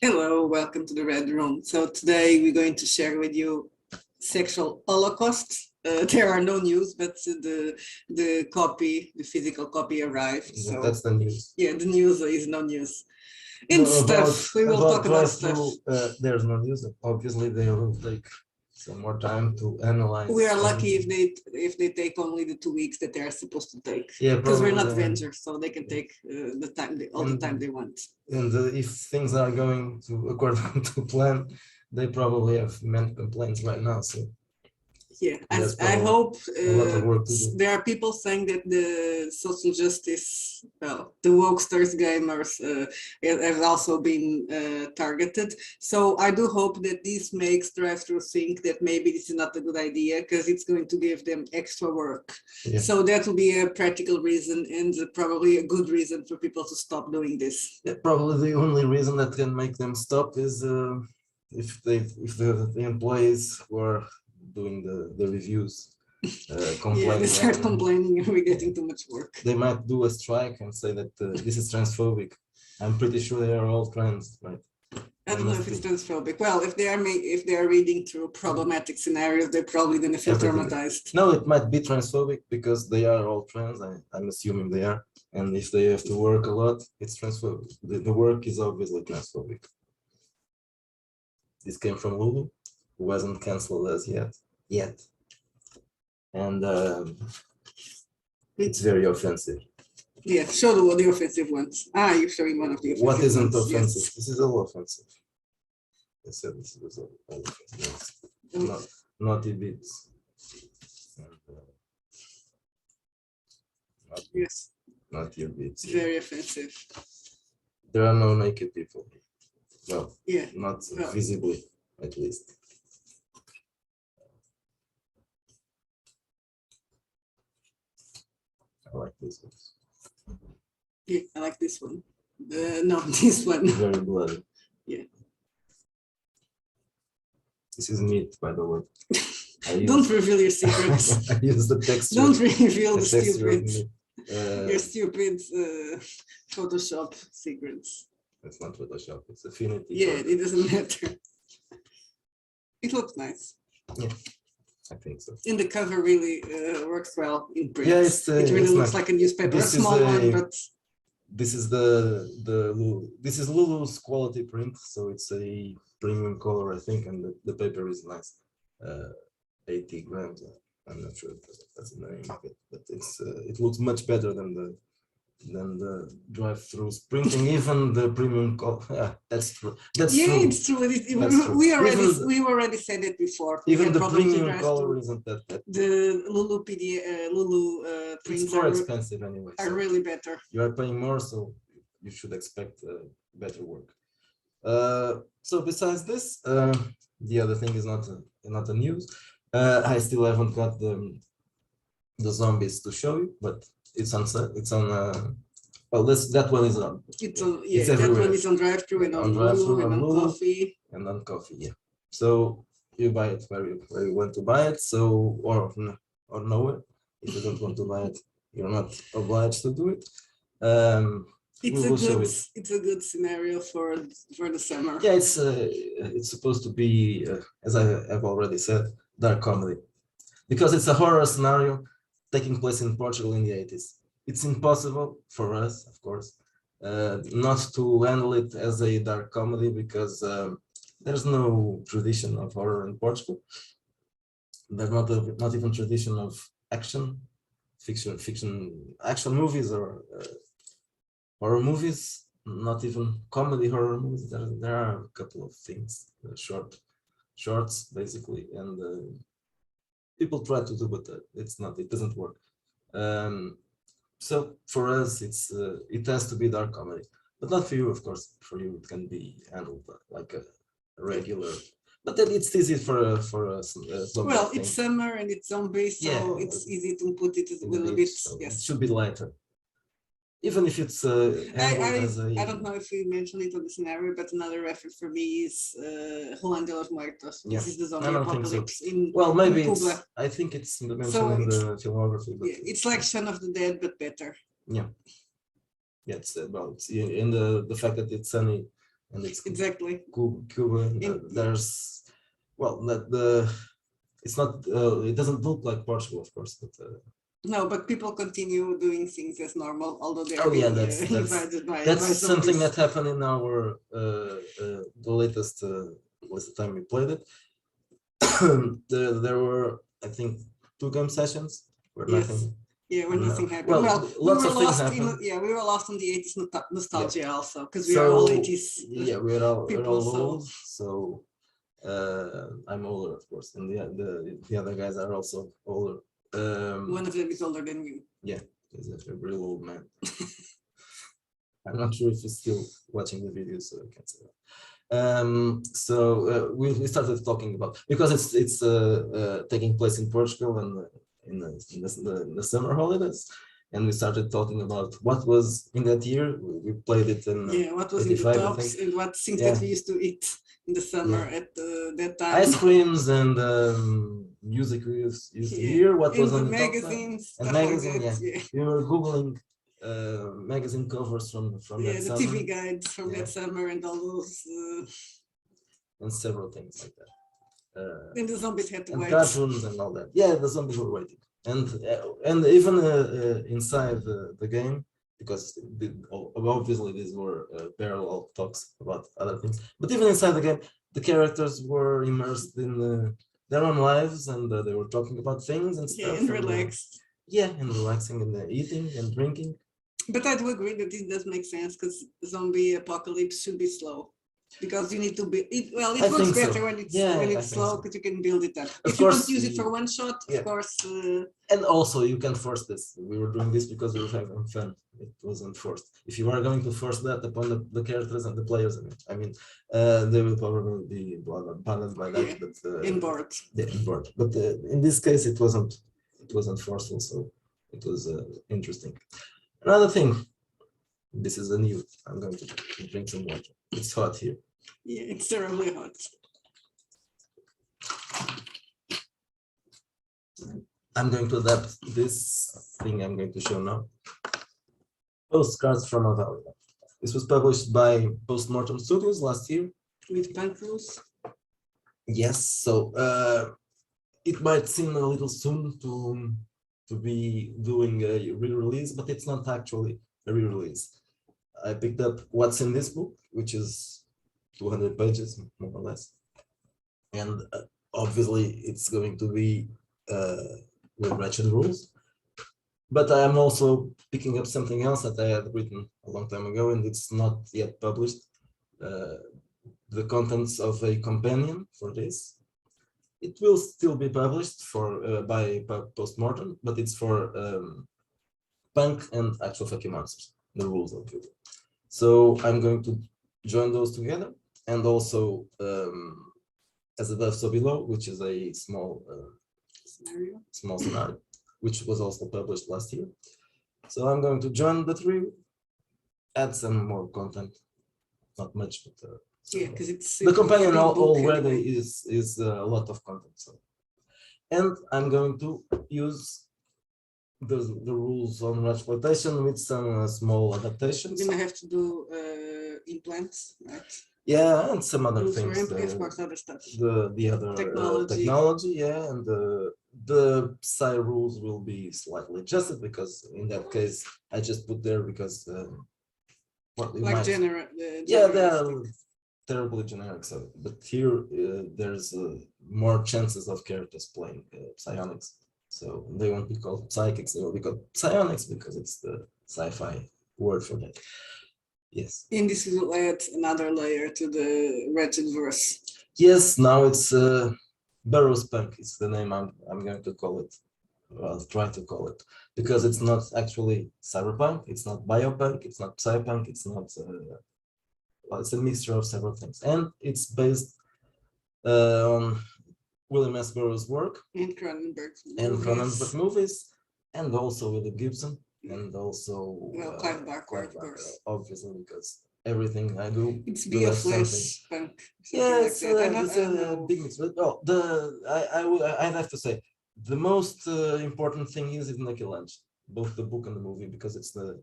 Hello, welcome to the Red Room. So today we're going to share with you Sexual Holocaust. There are no news, but the copy, the physical copy arrived. So that's the news. Yeah, the news is no news. In stuff, we will talk about stuff. There's no news. Obviously, they will take some more time to analyze. We are lucky if they take only the 2 weeks that they are supposed to take. Yeah, because we're not Avengers, so they can take all the time they want. And if things are going to according to plan, they probably have many complaints right now. So yeah, I hope there are people saying that the social justice, well, the wokesters gamers have also been targeted. So I do hope that this makes Drivethru think that maybe this is not a good idea because it's going to give them extra work. Yeah. So that will be a practical reason and probably a good reason for people to stop doing this. Yeah, probably the only reason that can make them stop is if the employees were doing the reviews, complaining. Yeah, they start complaining and we're getting too much work. They might do a strike and say that this is transphobic. I'm pretty sure they are all trans, right? I don't know if it's transphobic. Well, if they are reading through problematic scenarios, they're probably going to feel traumatized. No, it might be transphobic because they are all trans. I'm assuming they are, and if they have to work a lot, it's transphobic. The work is obviously transphobic. This came from Lulu, who wasn't cancelled as yet, and it's very offensive. Yeah, show the offensive ones. You're showing one of the offensive ones. What isn't offensive? Yes. This is all offensive. I said this was all offensive. Yes. Naughty bits. And, yes. Naughty bits. Very offensive. There are no naked people. No. Yeah. Not visibly, at least. I like this one. Yeah, I like this one. No, this one. Very bloody. Yeah. This is meat, by the way. Don't reveal your secrets. I use the texture. Don't reveal the stupid, your stupid Photoshop secrets. It's not Photoshop, it's Affinity. Yeah, it doesn't matter. It looks nice. Yeah. I think so. And the cover really works well in print. Yeah, it really looks like a newspaper, a small one, but this is this is Lulu's quality print, so it's a premium color, I think, and the paper is nice. 80 grams. I'm not sure if that's the name of it, but it looks much better than the Drivethru's printing. Even the premium color. Yeah, that's true. That's true. It's true. We already said it before. Even the premium color isn't that bad. The Lulu prints it's more expensive anyway. Are really better. You are paying more, so you should expect better work. So besides this, the other thing is not the news. I still haven't got the zombies to show you, but it's on. Well, that one is on. It's that one is on Drivethru and on Lulu and on Coffee. And on Coffee, yeah. So you buy it where you want to buy it. So or nowhere. If you don't want to buy it, you're not obliged to do it. It's a good scenario for the summer. Yeah, it's supposed to be, as I have already said, dark comedy, because it's a horror scenario taking place in Portugal in the 80s. It's impossible for us, of course, not to handle it as a dark comedy because there's no tradition of horror in Portugal. There's not even tradition of fiction action movies or horror movies, not even comedy horror movies. There are a couple of things, shorts basically, and people try to do, but it doesn't work. So for us, it has to be dark comedy, but not for you, of course. For you, it can be handled like a regular. But then it's easy for a zombie. Well, it's summer and it's zombies, so it's easy to put it a little bit. So yes, it should be lighter. Even if it's I don't know if we mentioned it on the scenario, but another reference for me is Juan de los Muertos. Yeah. This is the zombie apocalypse. So. Well, maybe I think it's mentioned in the filmography. But it's like Shaun of the Dead, but better. Yeah. Yeah, it's about in the fact that it's sunny and it's exactly Cuban. There's it's not. It doesn't look like Portugal, of course, but. No, but people continue doing things as normal, although they are invaded by something zombies. that happened in our the latest was the time we played it. there were, I think, 2 game sessions where nothing. Yeah, when nothing happened. Well, lots of things happened. We were lost in the 80s nostalgia also, because we are all 80s. Yeah, we're all people, old, so I'm older, of course, and the other guys are also older. One of them is older than you. Yeah, he's a real old man. I'm not sure if he's still watching the videos, so I can't say that. So we started talking about, because it's taking place in Portugal and in the summer holidays, and we started talking about what was in that year. We played it in what was in the tops and what things that we used to eat in the summer at that time. Ice creams and music we used to hear. What was on the magazines top and magazines. We were googling magazine covers from that the summer. TV guides from that summer and all those and several things like that. And the zombies had to wait. Cartoons and all that. Yeah, the zombies were waiting, and even inside the game, because obviously these were parallel talks about other things. But even inside the game, the characters were immersed in their own lives, and they were talking about things and stuff. And relaxed. And relaxing and eating and drinking. But I do agree that this does make sense, because zombie apocalypse should be slow. Because you need to be, it works better when it's slow, because you can build it up. If you want to use it for one shot, of course. And also you can force this. We were doing this because we were having fun. It wasn't forced. If you are going to force that upon the characters and the players, I mean, they will probably be bothered by that. But inboard. Inboard. But in this case, it wasn't forceful, so it was interesting. Another thing. This is a new. I'm going to drink some water. It's hot here. Yeah, it's terribly hot. I'm going to adapt this thing I'm going to show now. Postcards from Avalidad. This was published by Postmortem Studios last year. With punk rules? Yes, so it might seem a little soon to be doing a re-release, but it's not actually a re-release. I picked up what's in this book, which is 200 pages, more or less. And obviously it's going to be with Wretched rules. But I am also picking up something else that I had written a long time ago, and it's not yet published. The contents of a companion for this. It will still be published by Postmortem, but it's for punk and actual fucking monsters, the rules of it. So I'm going to join those together, and also As Above So Below, which is a small scenario, which was also published last year. So I'm going to join the 3, add some more content, not much, but because it's the companion already is a lot of content. So, and I'm going to use the rules on exploitation with some small adaptations. You're gonna have to do implants, right? Yeah, and some other rules things. Other stuff. The other technology, and the psi rules will be slightly adjusted, because in that case I just put there because they're terribly generic. So, but here there's more chances of characters playing psionics. So they won't be called psychics, they will be called psionics, because it's the sci-fi word for that. Yes. And this will add another layer to the Wretched verse. Yes, now it's Burroughs Punk. It's the name I'm going to call it. I'll try to call it, because it's not actually cyberpunk, it's not biopunk, it's not psypunk, it's not. It's a mixture of several things, and it's based on William S. Burroughs' work and Cronenberg movies, and also William Gibson, and also Clive Barker, of course. Obviously, because everything I do, it's BF Flesh punk. Yes, it's a big mix. But I'd have to say the most important thing is Naked Lunch, both the book and the movie, because it's the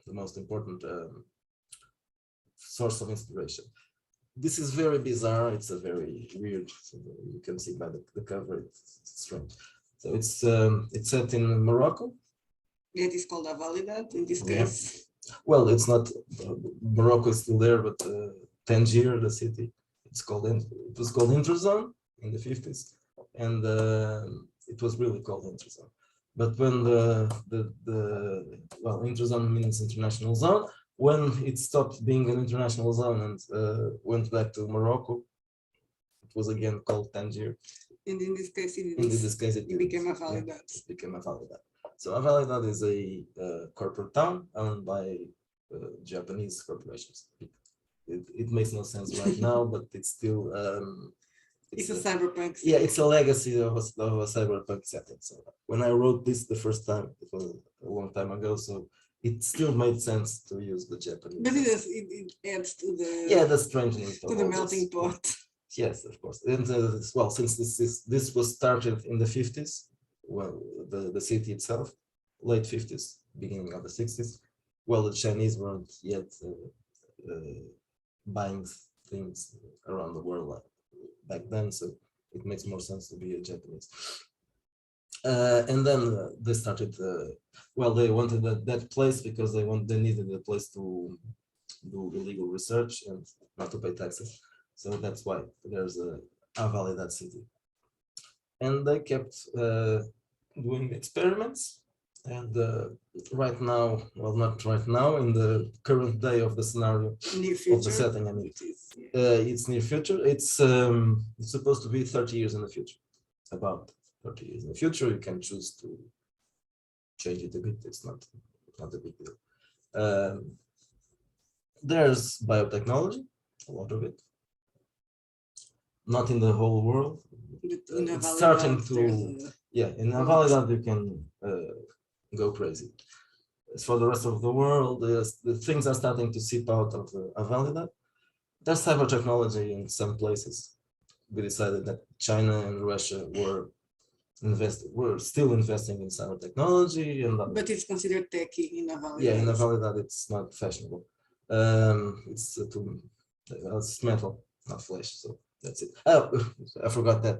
most important source of inspiration. This is very bizarre. It's a very weird. You can see by the cover. It's strange. So it's set in Morocco. It is called Avalidad in this case. Well, it's not. Morocco is still there, but Tangier, the city, it was called Interzone in the 50s, and it was really called Interzone. But when Interzone means international zone. When it stopped being an international zone and went back to Morocco, it was again called Tangier. And in this case, it became Avalidad. It became Avalidad. So Avalidad is a corporate town owned by Japanese corporations. It makes no sense right now, but it's still it's a cyberpunk. Yeah, it's a legacy of a cyberpunk setting. So when I wrote this the first time, it was a long time ago. So it still made sense to use the Japanese. But it adds to the strangely to the melting pot. Yes, of course. And well, since this was started in the 50s, well, the city itself, late 50s, beginning of the 60s. Well, the Chinese weren't yet buying things around the world back then, so it makes more sense to be a Japanese. And then they started. They wanted that place because they needed a place to do illegal research and not to pay taxes. So that's why there's a Avalidad city. And they kept doing experiments. And right now, well, not right now, in the current day of the scenario of the setting, I mean, it's near future. It's supposed to be 30 years in the future, about 30 years in the future. You can choose to change it a bit. It's not a big deal. There's biotechnology, a lot of it. Not in the whole world. It's starting to, in Avalidad you can go crazy. As for the rest of the world, the things are starting to seep out of Avalidad. There's cyber technology in some places. We decided that China and Russia were still investing in cyber technology, but it's considered techie in Avalidad. Yeah, in Avalidad it's not fashionable. It's metal, not flesh. So that's it. Oh, I forgot that.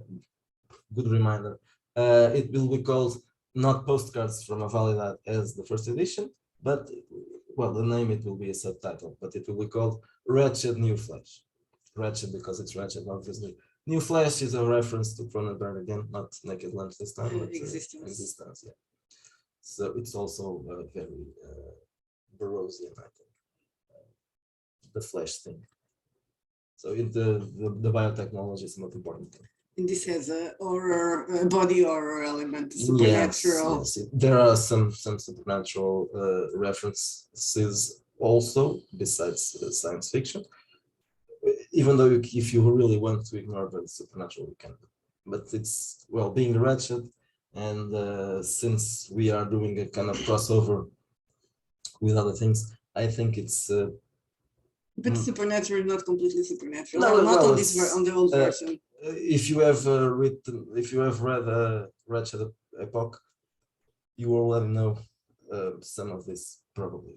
Good reminder. It will be called not Postcards from Avalidad as the first edition, but well, the name it will be a subtitle, but it will be called Wretched New Flesh. Wretched because it's wretched, obviously. New Flesh is a reference to Cronenberg again, not Naked Lunch this time, but Existence. Yeah. So it's also very Burroughsian, I think. The flesh thing. So the biotechnology is the most important thing. And this has a body horror element, supernatural. Yes. There are some supernatural references also, besides science fiction. Even though if you really want to ignore the supernatural, you can. But it's, well, being wretched, and since we are doing a kind of crossover with other things, I think it's... but supernatural is not completely supernatural. No, not on the old version. If you have read Wretched Epoch, you already know some of this probably.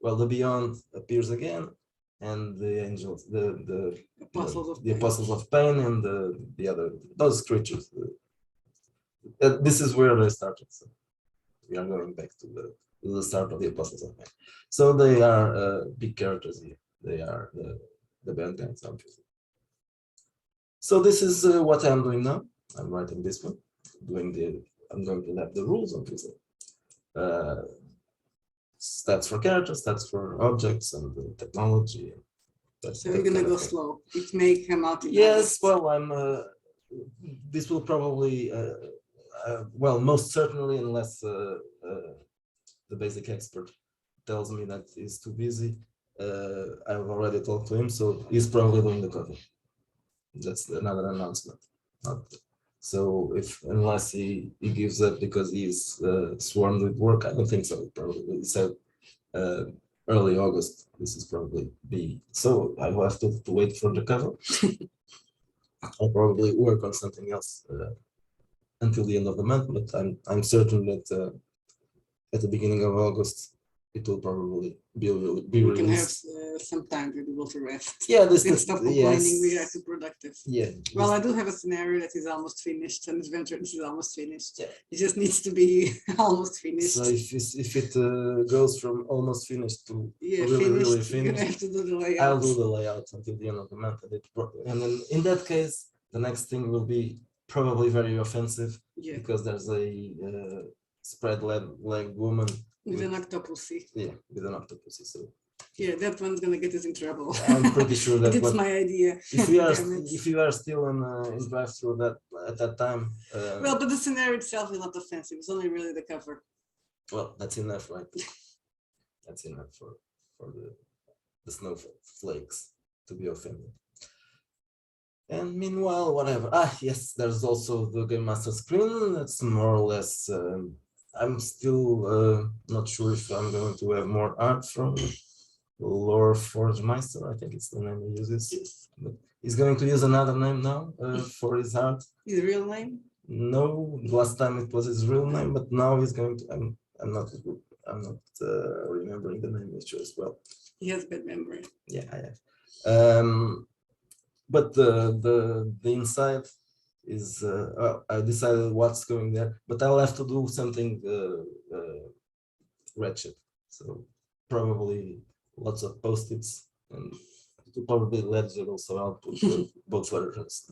The Beyond appears again, and the angels, the apostles of pain, and the other those creatures. This is where they started. So we are going back to the start of the apostles of pain. So they are big characters here. They are the bad guys, obviously. So this is what I'm doing now. I'm writing this one, I'm going to have the rules, obviously. Stats for characters, stats for objects, and technology. So you're gonna go slow. It may come out. Yes, well, this will probably, most certainly, unless the basic expert tells me that he's too busy. I've already talked to him, so he's probably doing the cover. That's another announcement. So unless he gives up because he's swarmed with work, I don't think so. Probably he said early August. This is probably be so. I will have to wait for the cover. I'll probably work on something else until the end of the month, but I'm certain that at the beginning of August it will probably be We can have released. some time to be able to rest. Yeah, this And stop complaining we are yes. too productive. Yeah. Well, I do have a scenario that is almost finished, an adventure that is almost finished. Yeah. It just needs to be almost finished. So if it goes from almost finished to really You're finished, gonna have to do the layout. I'll do the layout until the end of the month, and then in that case, the next thing will be probably very offensive, because there's a spread leg woman with an octopusy. Yeah, with an octopusy. So yeah, that one's gonna get us in trouble. I'm pretty sure that it's my idea. If you are still in Drivethru that at that time. Well, but the scenario itself is not offensive. It's only really the cover. Well, that's enough, right? That's enough for the snowflakes to be offended. And meanwhile, whatever. Yes, there's also the Game Master screen. That's more or less. I'm still not sure if I'm going to have more art from Lore Forge Meister. I think it's the name he uses. Yes. But he's going to use another name now for his art. His real name? No, last time it was his real name, but now he's going to. I'm not remembering the name he chose well. He has bad memory. Yeah, I have. But the inside is I decided what's going there, but I'll have to do something wretched. So probably lots of post-its, and probably legible. So I'll put both versions,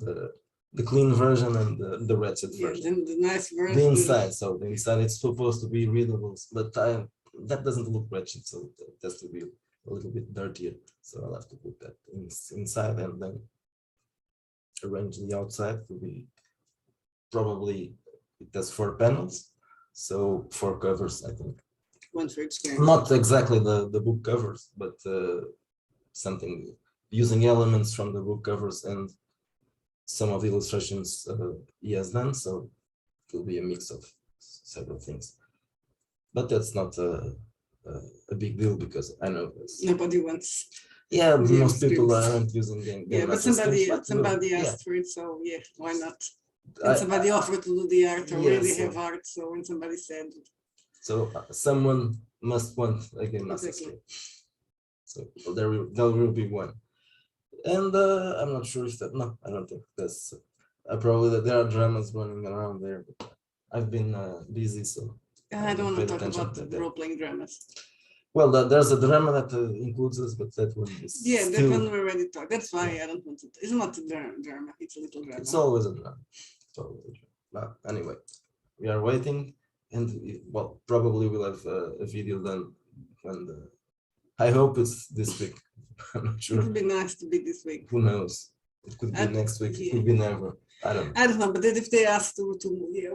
the clean version and the wretched version. The nice version. The inside. So the inside it's supposed to be readable, but that doesn't look wretched, so it has to be a little bit dirtier. So I'll have to put that inside and then arrange the outside to be probably it has 4 panels, so 4 covers, I think. One for each game. Not exactly the book covers, but something using elements from the book covers and some of the illustrations he has done. So it will be a mix of several things. But that's not a big deal because I know this. Nobody wants. Yeah, most people aren't using game. Yeah, but somebody asked for it, so yeah, why not? And somebody offered to do the art, or already have art. So when somebody said, so someone must want a game master screen. So there will be one, and I'm not sure if that. No, I don't think that's. Probably that there are dramas running around there, but I've been busy, so I don't want to talk about the role-playing dramas. Well, there's a drama that includes us, but that one is that one we already talked. That's why I don't want to. It's not a drama. It's a little drama. It's always a drama. It's always a drama. But anyway, we are waiting, and well, probably we'll have a video done when I hope it's this week. I'm not sure. It would be nice to be this week. Who knows? It could be next week. It could be never. I don't know. But if they ask to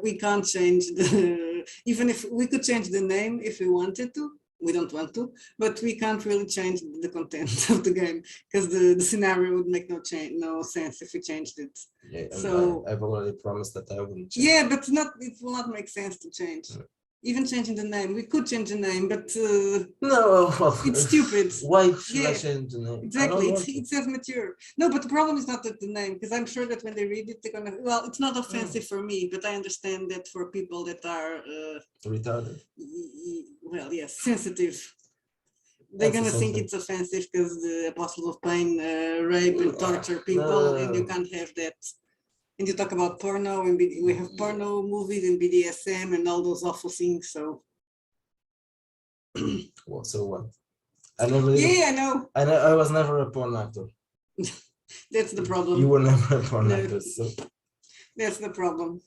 we can't change the. Even if we could change the name if we wanted to. We don't want to, but we can't really change the content of the game because the scenario would make no sense if we changed it. Yeah, so I've already promised that I wouldn't change. Yeah, but it will not make sense to change. Even changing the name, we could change the name, but no, well, it's stupid. Why should I change the name? Exactly, it says mature. No, but the problem is not that the name, because I'm sure that when they read it, they're gonna. Well, it's not offensive for me, but I understand that for people that are retarded. Well, yes, sensitive. They're gonna think it's offensive because the apostles of pain rape and torture people, and you can't have that. And you talk about porno, and we have porno movies and BDSM and all those awful things. So, well, so what? I never. Yeah, I know. I was never a porn actor. That's the problem. You were never a porn actor, so. That's the problem.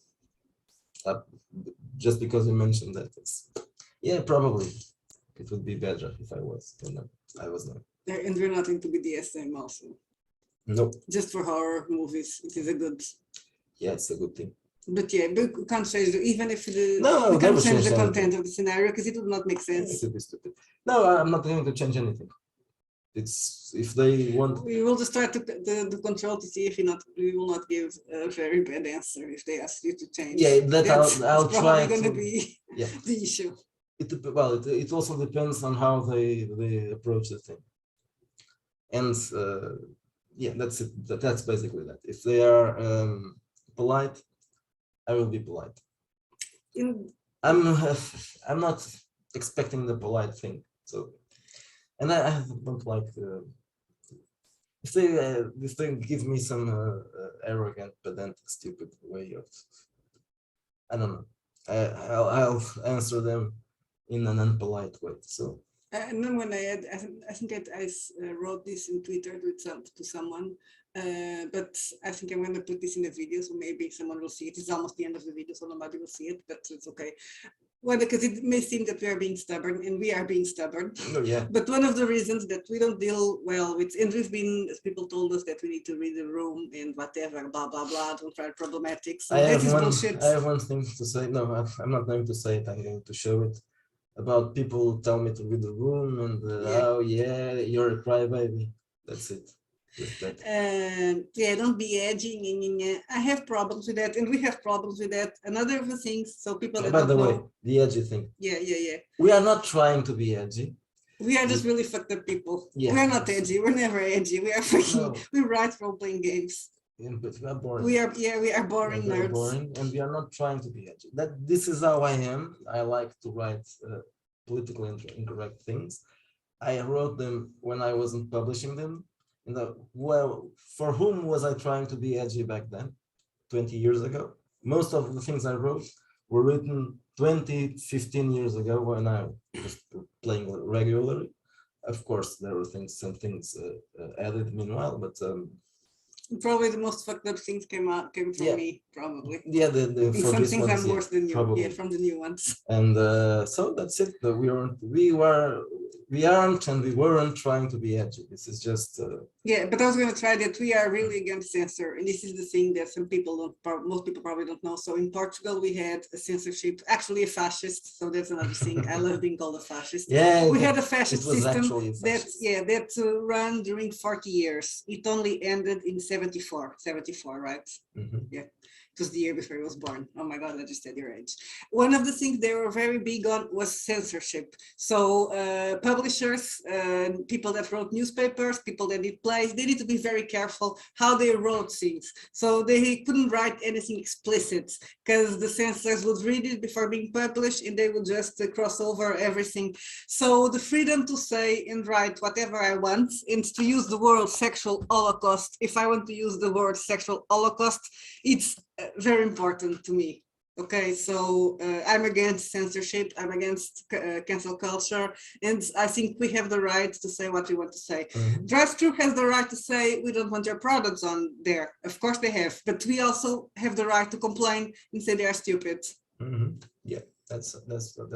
Just because you mentioned that, yeah, probably it would be better if I was. I was not. And we're not into BDSM also. Nope. Just for horror movies, it is a good. Yeah, it's a good thing. But yeah, we can't change even if we can't change the content of the scenario because it would not make sense. It would be stupid. No, I'm not going to change anything. It's if they want. We will just try to control to see if we will not give a very bad answer if they ask you to change. Yeah, I'll try. It's going to be the issue. It also depends on how they approach the thing. And yeah, that's it. That's basically that. If they are polite, I will be polite. I'm not expecting the polite thing, So, and I don't like if they give me some arrogant, pedantic, stupid way of, I don't know. I'll answer them in an unpolite way. So. And then when I think I wrote this in Twitter to someone, but I think I'm going to put this in the video, so maybe someone will see it. It's almost the end of the video, so nobody will see it, but it's okay. Well, because it may seem that we are being stubborn, and we are being stubborn. Oh, yeah. But one of the reasons that we don't deal well with, and we've been, as people told us, that we need to read the room and whatever, blah, blah, blah, don't try problematic. So that is bullshit. I have one thing to say. No, I'm not going to say it. I'm going to show it. About people tell me to read the room and oh yeah, you're a crybaby. That's it. Yeah, don't be edgy. I have problems with that, and we have problems with that. Another of the things, so people that by the way, the edgy thing. Yeah. We are not trying to be edgy. We are just really fucked up people. Yeah. We're not edgy. We're never edgy. We are freaking. No. We write role-playing games. Yeah, but we are boring. We are boring nerds. Boring, and we are not trying to be edgy. This is how I am. I like to write politically incorrect things. I wrote them when I wasn't publishing them. Well, for whom was I trying to be edgy back then? 20 years ago. Most of the things I wrote were written 20, 15 years ago when I was playing regularly. Of course, there were some things added meanwhile, but. Probably the most fucked up things came from me, probably. Yeah, some things ones, I'm worse than you. Probably. Yeah, from the new ones. And so that's it. We aren't and we weren't trying to be edgy. This is just. Yeah, but I was going to try that we are really against censor, and this is the thing that most people probably don't know. So in Portugal, we had a censorship, actually a fascist. So that's another thing. I love being called a fascist. Yeah, we had a fascist system that ran during 40 years. It only ended in 74, right? Mm-hmm. Yeah. It was the year before he was born. Oh my God, I just said your age. One of the things they were very big on was censorship. So publishers, people that wrote newspapers, people that did plays, they need to be very careful how they wrote things. So they couldn't write anything explicit because the censors would read it before being published and they would just cross over everything. So the freedom to say and write whatever I want and to use the word sexual holocaust, if I want to use the word sexual holocaust, it's very important to me. Okay, so I'm against censorship, I'm against cancel culture, and I think we have the right to say what we want to say. Mm-hmm. Drivethru has the right to say we don't want your products on there. Of course they have, but we also have the right to complain and say they are stupid. Mm-hmm. Yeah, that's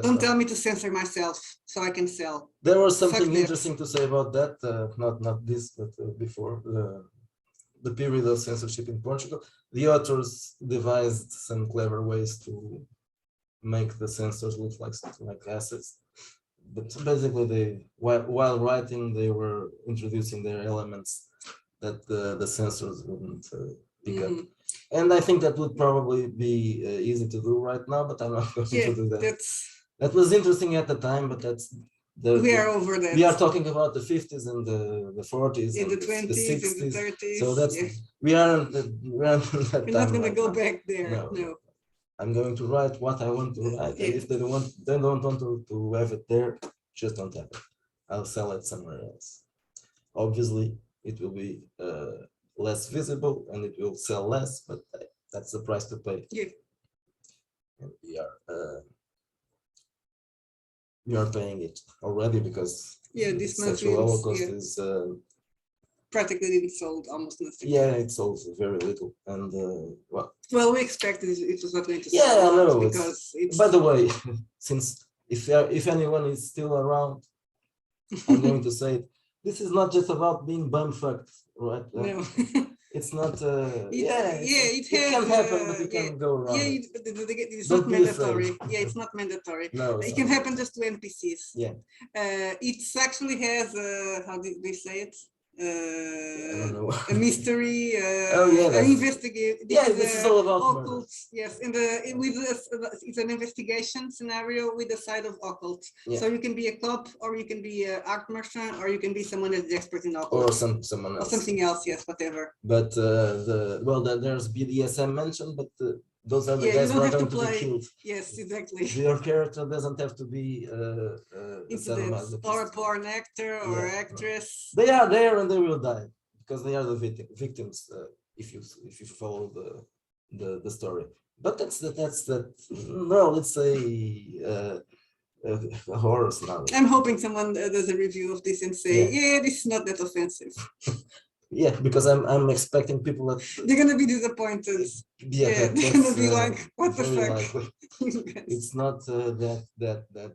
don't tell me to censor myself so I can sell. There was something interesting to say about that, not this, but before the period of censorship in Portugal. The authors devised some clever ways to make the censors look like assets. But basically, while writing, they were introducing their elements that the censors wouldn't pick up. And I think that would probably be easy to do right now, but I'm not going to do that. That was interesting at the time, but that's. We are over that. We are talking about the 50s and the 40s and the 20s, the 60s, and the 30s. So that's we aren't that We're not going to go back there. No. I'm going to write what I want to write, and if they don't want to have it there, just don't have it. I'll sell it somewhere else. Obviously, it will be less visible and it will sell less, but that's the price to pay. Yeah. And we are paying it already because this Sexual Holocaust is practically didn't sold almost nothing. Yeah, it sold very little, and well, we expected it was not going to sell. Yeah, I know. Because it's... By the way, since if anyone is still around, I'm going to say it. This is not just about being bumfucked, right? No. It's not. It can happen, but you can go around. Yeah, but it's not mandatory. Yeah, it's not mandatory. No, it can happen just to NPCs. Yeah. It actually has how did they say it? I don't know. A mystery. An investigate. This is all about occult. Yes, it's an investigation scenario with a side of occult. Yeah. So you can be a cop, or you can be an art merchant, or you can be someone that's expert in occult, or someone else, or something else. Yes, whatever. But there's BDSM mentioned, but those are the Yeah, you guys who don't are have to going to be play. killed. Yes, exactly. Your character doesn't have to be Into that, or a porn actor or Yeah. actress. They are there and they will die because they are the victims. If you follow the story, but that's that. No, let's say a horror now. I'm hoping someone does a review of this and say, yeah, this is not that offensive. Yeah, because I'm expecting people that They're gonna be disappointed. yeah, They're gonna be like, what the very fuck? likely. It's not that bad.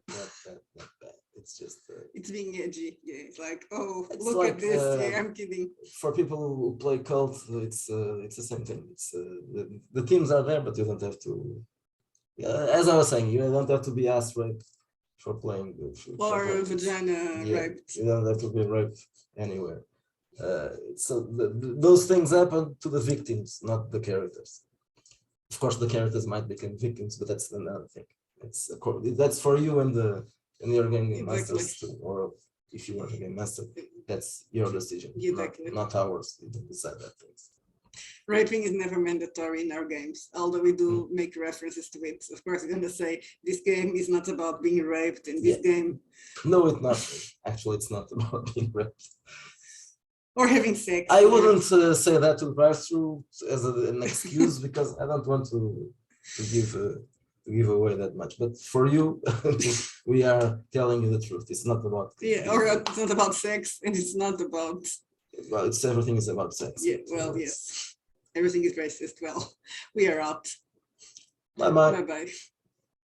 It's just it's being edgy. Yeah, it's like, oh, it's look like, at this. Yeah, I'm kidding. for people who play cult, it's the same thing. It's the themes are there, but you don't have to. As I was saying, you don't have to be ass raped for playing. Or vagina raped. You don't have to be raped anywhere. So those things happen to the victims, not the characters. Of course, the characters might become victims, but that's another thing. That's for you and your game masters too, or if you are a game master, that's your decision, not ours. You don't decide that things. Raping is never mandatory in our games, although we do make references to it. Of course, we're going to say this game is not about being raped in this game. No, it's not. Actually, it's not about being raped. Or having sex. I wouldn't say that to Drivethru as an excuse because I don't want to give away that much. But for you, we are telling you the truth. It's not about or it's not about sex, and it's not about. Well, everything is about sex. Yeah. Well, yes. Everything is racist. Well, we are out. Bye bye. Bye bye.